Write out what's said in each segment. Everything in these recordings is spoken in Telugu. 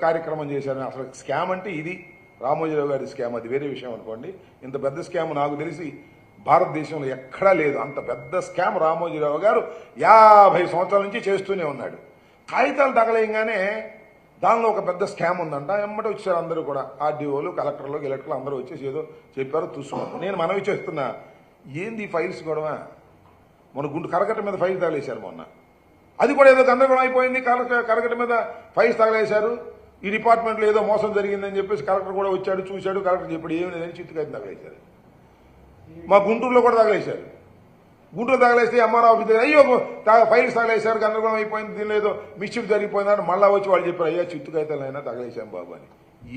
కార్యక్రమం చేశారు. అసలు స్కామ్ అంటే ఇది రామోజీరావు గారి స్కామ్, అది వేరే విషయం అనుకోండి. ఇంత పెద్ద స్కామ్ నాకు తెలిసి భారతదేశంలో ఎక్కడా లేదు. అంత పెద్ద స్కామ్ రామోజీరావు గారు 50 సంవత్సరాల నుంచి చేస్తూనే ఉన్నాడు. కాగితాలు తగలేయంగానే దానిలో ఒక పెద్ద స్కామ్ ఉందంట. ఎమ్మటి వచ్చారు అందరూ కూడా, ఆర్డీఓలు, కలెక్టర్లు, ఎలక్టర్లు అందరూ వచ్చేసి ఏదో చెప్పారు, చూసుకున్నారు. నేను మనవి చేస్తున్నా, ఏంది ఫైల్స్ గొడవ? మన గుండు కరకట్ట మీద ఫైల్ తగలేశారు మొన్న, అది కూడా ఏదో గందరగోళం అయిపోయింది. కరకట్ట మీద ఫైల్స్ తగలేశారు. ఈ డిపార్ట్మెంట్లో ఏదో మోసం జరిగిందని చెప్పేసి కలెక్టర్ కూడా వచ్చాడు, చూశాడు. కలెక్టర్ చెప్పాడు ఏమి లేదని చిత్తుకైతే తగలేశారు. మా గుంటూరులో కూడా తగలేశారు. గుంటూరు తగలేస్తే ఎంఆర్ఓ ఆఫీస్ అయ్యో ఫైల్స్ తగలేశారు, గందరగోళం అయిపోయింది, దీనిలో ఏదో మిస్చిఫ్ జరిగిపోయిందని మళ్ళా వచ్చి వాళ్ళు చెప్పారు, అయ్యా చిత్తుకైతేనైనా తగలేశాం బాబు అని.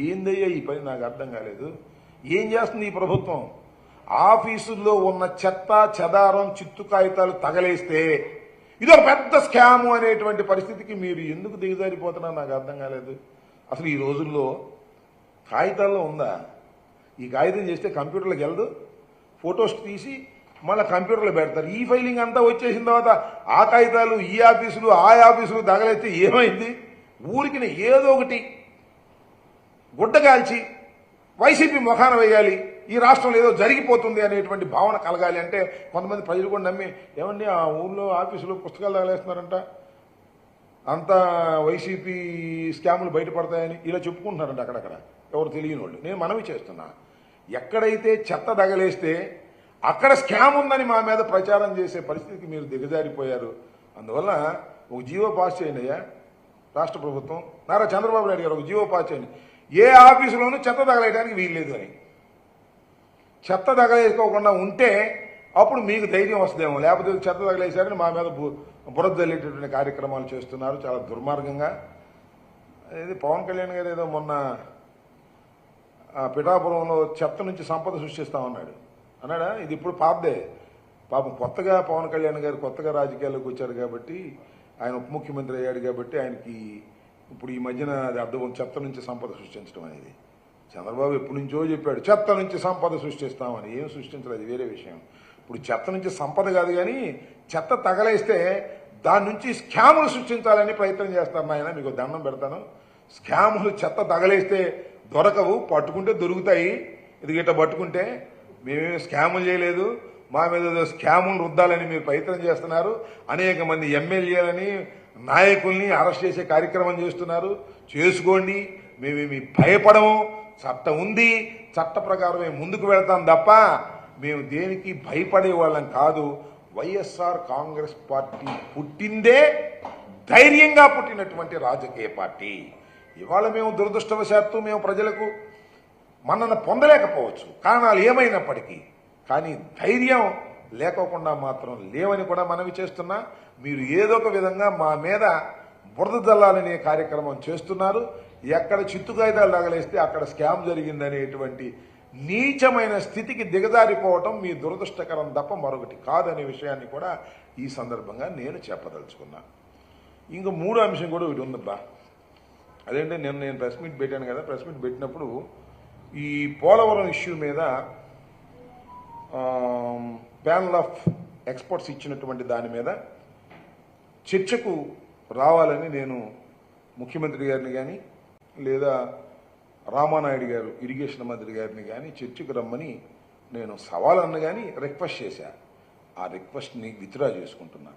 ఏందయ్యా ఈ పని? నాకు అర్థం కాలేదు. ఏం చేస్తుంది ఈ ప్రభుత్వం? ఆఫీసుల్లో ఉన్న చెత్త చెదారం చిత్తు కాగితాలు తగలేస్తే ఇది ఒక పెద్ద స్కాము అనేటువంటి పరిస్థితికి మీరు ఎందుకు దిగజారిపోతున్నా నాకు అర్థం కాలేదు. అసలు ఈ రోజుల్లో కాగితాల్లో ఉందా? ఈ కాగితం చేస్తే కంప్యూటర్లోకి వెళ్ళదు, ఫొటోస్ తీసి మళ్ళీ కంప్యూటర్లో పెడతారు. ఈ ఫైలింగ్ అంతా వచ్చేసిన తర్వాత ఆ కాగితాలు ఈ ఆఫీసులు ఆ ఆఫీసులు తగలేస్తే ఏమైంది? ఊరికి ఏదో ఒకటి గుడ్డగాల్చి వైసీపీ ముఖాన వేయాలి, ఈ రాష్ట్రంలో ఏదో జరిగిపోతుంది అనేటువంటి భావన కలగాలి అంటే కొంతమంది ప్రజలు కూడా నమ్మి, ఏమండి ఆ ఊళ్ళో ఆఫీసులో పుస్తకాలు తగలేస్తున్నారంట, అంతా వైసీపీ స్కాములు బయటపడతాయని ఇలా చెప్పుకుంటున్నారంట అక్కడక్కడ, ఎవరు తెలియని వాళ్ళు. నేను మనవి చేస్తున్నా, ఎక్కడైతే చెత్త తగలేస్తే అక్కడ స్కామ్ ఉందని మా మీద ప్రచారం చేసే పరిస్థితికి మీరు దిగజారిపోయారు. అందువల్ల ఒక జీవో పాస్ చేయండి అయ్యా రాష్ట్ర ప్రభుత్వం, నారా చంద్రబాబు నాయుడు గారు ఒక జీవో పాస్ చేయండి, ఏ ఆఫీసులోనూ చెత్త తగలేయడానికి వీల్లేదు అని. చెత్త తగలేసుకోకుండా ఉంటే అప్పుడు మీకు ధైర్యం వస్తుందేమో, లేకపోతే చెత్త తగలేశారని మా మీద బురద జల్లేటటువంటి కార్యక్రమాలు చేస్తున్నారు చాలా దుర్మార్గంగా. ఇది పవన్ కళ్యాణ్ గారు ఏదో మొన్న పిఠాపురంలో చెత్త నుంచి సంపద సృష్టిస్తామన్నాడు అన్నాడా? ఇది ఇప్పుడు పాతదే పాపం. కొత్తగా పవన్ కళ్యాణ్ గారు కొత్తగా రాజకీయాల్లోకి వచ్చారు కాబట్టి, ఆయన ఉప ముఖ్యమంత్రి అయ్యాడు కాబట్టి ఆయనకి ఇప్పుడు ఈ మధ్యన అది అర్థం, చెత్త నుంచి సంపద సృష్టించడం అనేది. చంద్రబాబు ఎప్పటి నుంచో చెప్పాడు చెత్త నుంచి సంపద సృష్టిస్తామని. ఏం సృష్టించలేదు, వేరే విషయం. ఇప్పుడు చెత్త నుంచి సంపద కాదు కానీ చెత్త తగలేస్తే దాని నుంచి స్కాములు సృష్టించాలని ప్రయత్నం చేస్తారు. ఆయన మీకు దండం పెడతాను, స్కాములు చెత్త తగలేస్తే దొరకవు, పట్టుకుంటే దొరుకుతాయి. ఇది గిట్ట పట్టుకుంటే మేమేమి స్కాములు చేయలేదు, మా మీద స్కాములు రుద్దాలని మీరు ప్రయత్నం చేస్తున్నారు. అనేక మంది ఎమ్మెల్యేలని నాయకుల్ని అరెస్ట్ చేసే కార్యక్రమం చేస్తున్నారు. చేసుకోండి, మేమేమి భయపడము. చట్టం ఉంది, చట్ట ప్రకారమే ముందుకు వెళ్తాం తప్ప మేము దేనికి భయపడే వాళ్ళం కాదు. వైఎస్ఆర్ కాంగ్రెస్ పార్టీ పుట్టిందే ధైర్యంగా పుట్టినటువంటి రాజకీయ పార్టీ. ఇవాళ మేము దురదృష్టవశాత్తు మేము ప్రజలకు మన్నన పొందలేకపోవచ్చు, కారణాలు ఏమైనప్పటికీ, కానీ ధైర్యం లేకోకుండా మాత్రం లేవని కూడా మనవి చేస్తున్నా. మీరు ఏదో ఒక విధంగా మా మీద బురద జల్లాలనే కార్యక్రమం చేస్తున్నారు. ఎక్కడ చిత్తు కాగితాలు తగలేస్తే అక్కడ స్కామ్ జరిగిందనేటువంటి నీచమైన స్థితికి దిగజారిపోవటం మీ దురదృష్టకరం తప్ప మరొకటి కాదనే విషయాన్ని కూడా ఈ సందర్భంగా నేను చెప్పదలుచుకున్నా. ఇంకో మూడో అంశం కూడా ఒకటి ఉందబ్బా. అదేంటే నేను ప్రెస్ మీట్ పెట్టాను కదా, ప్రెస్ మీట్ పెట్టినప్పుడు ఈ పోలవరం ఇష్యూ మీద ప్యానల్ ఆఫ్ ఎక్స్పర్ట్స్ ఇచ్చినటువంటి దాని మీద చర్చకు రావాలని నేను ముఖ్యమంత్రి గారిని కానీ లేదా రామానాయుడు గారు ఇరిగేషన్ మంత్రి గారిని కానీ చర్చకు రమ్మని నేను సవాల్ అన్న కానీ రిక్వెస్ట్ చేశా. ఆ రిక్వెస్ట్ని విత్డ్రా చేసుకుంటున్నా.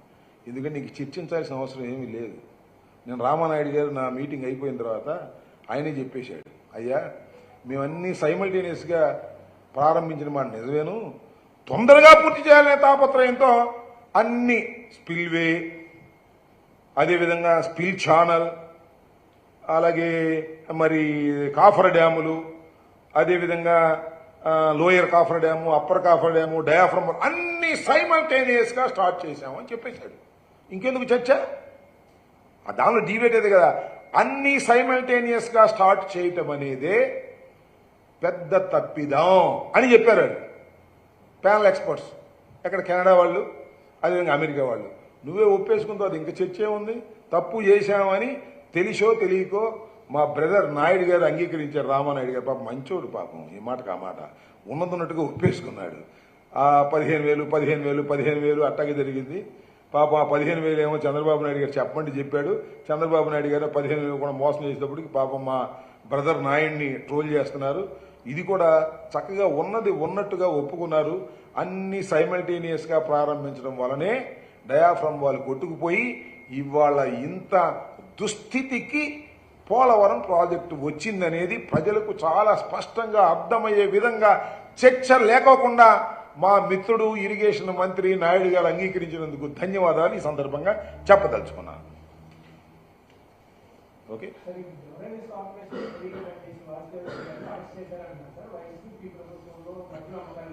ఎందుకంటే నీకు చర్చించాల్సిన అవసరం ఏమీ లేదు. నేను రామానాయుడు గారు నా మీటింగ్ అయిపోయిన తర్వాత ఆయనే చెప్పేశాడు, అయ్యా మేమన్నీ సైమల్టేనియస్గా ప్రారంభించిన మాట నిజమేను, తొందరగా పూర్తి చేయాలనే తాపత్రయంతో అన్ని స్పిల్వే, అదేవిధంగా స్పిల్ ఛానల్, అలాగే మరి కాఫర్ డ్యాములు, అదేవిధంగా lower copper dam, upper copper dam, diaphragm అన్ని సైమల్టేనియస్గా స్టార్ట్ చేశామని చెప్పేశాడు. ఇంకెందుకు చర్చ? దానిలో డిబేట్ అదే కదా. అన్ని సైమల్టేనియస్గా స్టార్ట్ చేయటం అనేదే పెద్ద తప్పిదం అని చెప్పారు ప్యానల్ ఎక్స్పర్ట్స్. ఎక్కడ కెనడా వాళ్ళు, అదేవిధంగా అమెరికా వాళ్ళు. నువ్వే ఒప్పేసుకుంటావు, అది ఇంకా చర్చే ఉంది. తప్పు చేశామని తెలిసో తెలియకో మా బ్రదర్ నాయుడు గారు అంగీకరించారు, రామానాయుడు గారు. పాపం మంచోడు, పాపం ఈ మాటకు ఆ మాట ఉన్నట్టుగా ఒప్పేసుకున్నాడు. 15,000 అట్టాగే జరిగింది. పాపం ఆ 15,000 ఏమో చంద్రబాబు నాయుడు గారు చెప్పండి చెప్పాడు. చంద్రబాబు నాయుడు గారు 15,000 కూడా మోసం చేసేటప్పటికి పాపం మా బ్రదర్ నాయుడిని ట్రోల్ చేస్తున్నారు. ఇది కూడా చక్కగా ఉన్నది ఉన్నట్టుగా ఒప్పుకున్నారు. అన్ని సైమల్టేనియస్గా ప్రారంభించడం వలనే డయాఫ్రమ్ వాళ్ళు కొట్టుకుపోయి ఇవాళ ఇంత దుస్థితికి పోలవరం ప్రాజెక్టు వచ్చిందనేది ప్రజలకు చాలా స్పష్టంగా అర్థమయ్యే విధంగా చర్చ లేకోకుండా మా మిత్రుడు ఇరిగేషన్ మంత్రి నాయుడు గారు అంగీకరించినందుకు ధన్యవాదాలు ఈ సందర్భంగా చెప్పదలుచుకున్నాను. ఓకే.